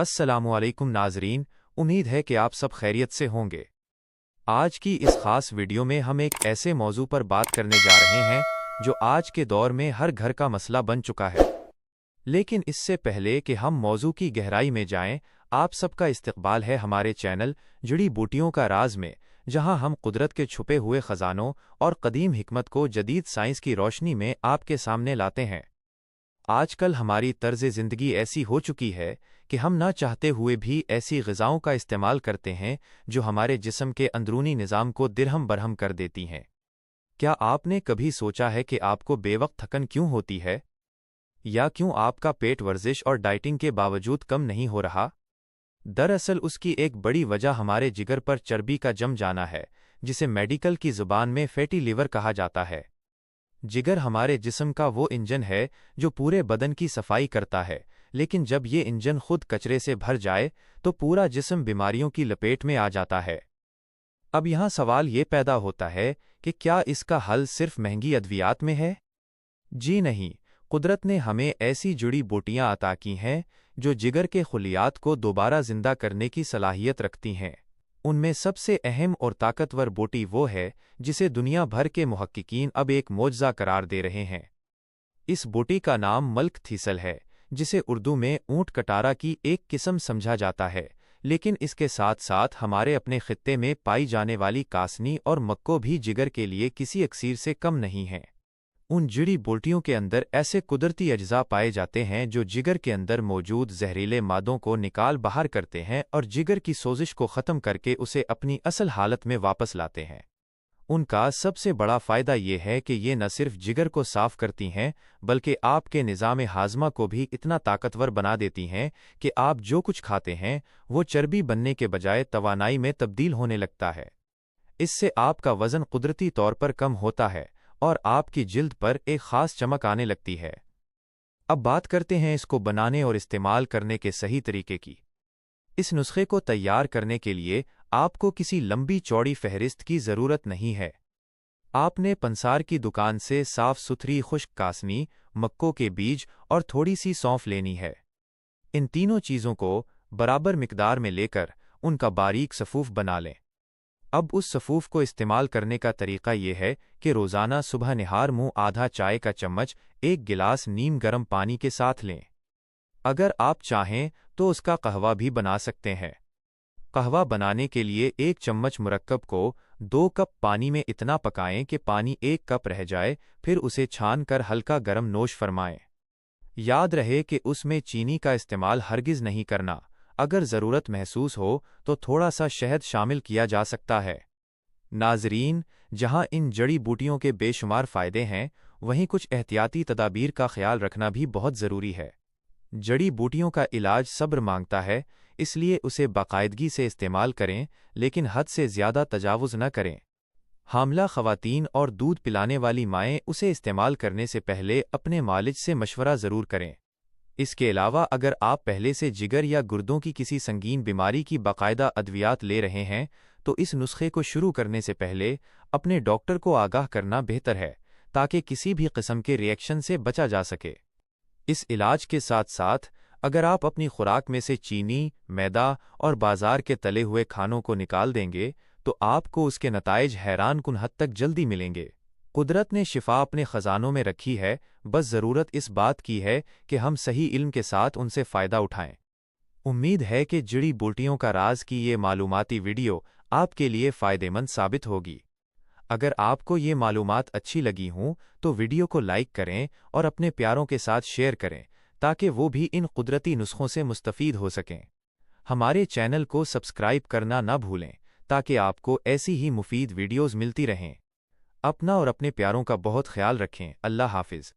अस्सलामुअलैकुम नाज़रीन, उम्मीद है कि आप सब खैरियत से होंगे। आज की इस खास वीडियो में हम एक ऐसे मौजू पर बात करने जा रहे हैं जो आज के दौर में हर घर का मसला बन चुका है। लेकिन इससे पहले कि हम मौजू की गहराई में जाएं, आप सबका इस्तकबाल है हमारे चैनल जड़ी बूटियों का राज में, जहां हम कुदरत के छुपे हुए खजानों और कदीम हिकमत को जदीद साइंस की रोशनी में आपके सामने लाते हैं। आजकल हमारी तर्ज ज़िंदगी ऐसी हो चुकी है कि हम ना चाहते हुए भी ऐसी ग़िज़ाओं का इस्तेमाल करते हैं जो हमारे जिस्म के अंदरूनी निज़ाम को दिरहम बरहम कर देती हैं। क्या आपने कभी सोचा है कि आपको बेवक्त थकन क्यों होती है? या क्यों आपका पेट वर्जिश और डाइटिंग के बावजूद कम नहीं हो रहा? दरअसल उसकी एक बड़ी वजह हमारे जिगर पर चर्बी का जम जाना है, जिसे मेडिकल की ज़ुबान में फैटी लिवर कहा जाता है। जिगर हमारे जिस्म का वो इंजन है जो पूरे बदन की सफाई करता है, लेकिन जब ये इंजन खुद कचरे से भर जाए तो पूरा जिस्म बीमारियों की लपेट में आ जाता है। अब यहाँ सवाल ये पैदा होता है कि क्या इसका हल सिर्फ महंगी अद्वियात में है? जी नहीं, कुदरत ने हमें ऐसी जुड़ी बूटियाँ अता की हैं जो जिगर के खुलियात को दोबारा जिंदा करने की सलाहियत रखती हैं। उनमें सबसे अहम और ताकतवर बूटी वो है जिसे दुनिया भर के मुहक्किकीन अब एक मोजज़ा करार दे रहे हैं। इस बूटी का नाम मल्क थीसल है, जिसे उर्दू में ऊँट कटारा की एक किस्म समझा जाता है, लेकिन इसके साथ साथ हमारे अपने खित्ते में पाई जाने वाली कासनी और मक्को भी जिगर के लिए किसी अक्सीर से कम नहीं हैं। उन जड़ी बूटियों के अंदर ऐसे कुदरती अज्जा पाए जाते हैं जो जिगर के अंदर मौजूद जहरीले मादों को निकाल बाहर करते हैं और जिगर की सोजिश को ख़त्म करके उसे अपनी असल हालत में वापस लाते हैं। उनका सबसे बड़ा फ़ायदा ये है कि ये न सिर्फ जिगर को साफ़ करती हैं, बल्कि आपके निज़ाम हाज़मा को भी इतना ताकतवर बना देती हैं कि आप जो कुछ खाते हैं वो चर्बी बनने के बजाय तवानाई में तब्दील होने लगता है। इससे आपका वज़न कुदरती तौर पर कम होता है और आपकी जिल्द पर एक ख़ास चमक आने लगती है। अब बात करते हैं इसको बनाने और इस्तेमाल करने के सही तरीके की। इस नुस्खे को तैयार करने के लिए आपको किसी लंबी चौड़ी फहरिस्त की ज़रूरत नहीं है। आपने पंसार की दुकान से साफ़ सुथरी खुश्क कासनी, मक्को के बीज और थोड़ी सी सौंफ लेनी है। इन तीनों चीज़ों को बराबर मिकदार में लेकर उनका बारीक सफ़ूफ बना लें। अब उस सफ़ूफ को इस्तेमाल करने का तरीका ये है कि रोज़ाना सुबह निहार मुँह आधा चाय का चम्मच एक गिलास नीम गर्म पानी के साथ लें। अगर आप चाहें तो उसका कहवा भी बना सकते हैं। कहवा बनाने के लिए एक चम्मच मुरक्कब को 2 कप पानी में इतना पकाएं कि पानी 1 कप रह जाए, फिर उसे छान कर हल्का गर्म नोश फरमाएं। याद रहे कि उसमें चीनी का इस्तेमाल हरगिज़ नहीं करना। अगर ज़रूरत महसूस हो तो थोड़ा सा शहद शामिल किया जा सकता है। नाज़रीन, जहां इन जड़ी बूटियों के बेशुमार फ़ायदे हैं, वहीं कुछ एहतियाती तदाबीर का ख्याल रखना भी बहुत ज़रूरी है। जड़ी बूटियों का इलाज सब्र मांगता है, इसलिए उसे बाकायदगी से इस्तेमाल करें, लेकिन हद से ज़्यादा तजावुज़ न करें। हामला ख़वातीन और दूध पिलाने वाली माएँ उसे इस्तेमाल करने से पहले अपने मालिज से मशवरा ज़रूर करें। इसके अलावा अगर आप पहले से जिगर या गुर्दों की किसी संगीन बीमारी की बाकायदा अद्वियात ले रहे हैं, तो इस नुस्खे को शुरू करने से पहले अपने डॉक्टर को आगाह करना बेहतर है, ताकि किसी भी किस्म के रिएक्शन से बचा जा सके। इस इलाज के साथ साथ अगर आप अपनी खुराक में से चीनी, मैदा और बाजार के तले हुए खानों को निकाल देंगे, तो आपको उसके नताइज हैरान कुन हद तक जल्दी मिलेंगे। कुदरत ने शिफा अपने ख़जानों में रखी है, बस ज़रूरत इस बात की है कि हम सही इल्म के साथ उनसे फ़ायदा उठाएं। उम्मीद है कि जड़ी बूटियों का राज की ये मालूमाती वीडियो आपके लिए फ़ायदेमंद साबित होगी। अगर आपको ये मालूमात अच्छी लगी हों तो वीडियो को लाइक करें और अपने प्यारों के साथ शेयर करें, ताकि वो भी इन कुदरती नुस्खों से मुस्तफ़ीद हो सकें। हमारे चैनल को सब्सक्राइब करना न भूलें, ताकि आपको ऐसी ही मुफीद वीडियोज़ मिलती रहें। अपना और अपने प्यारों का बहुत ख्याल रखें। अल्लाह हाफ़िज़।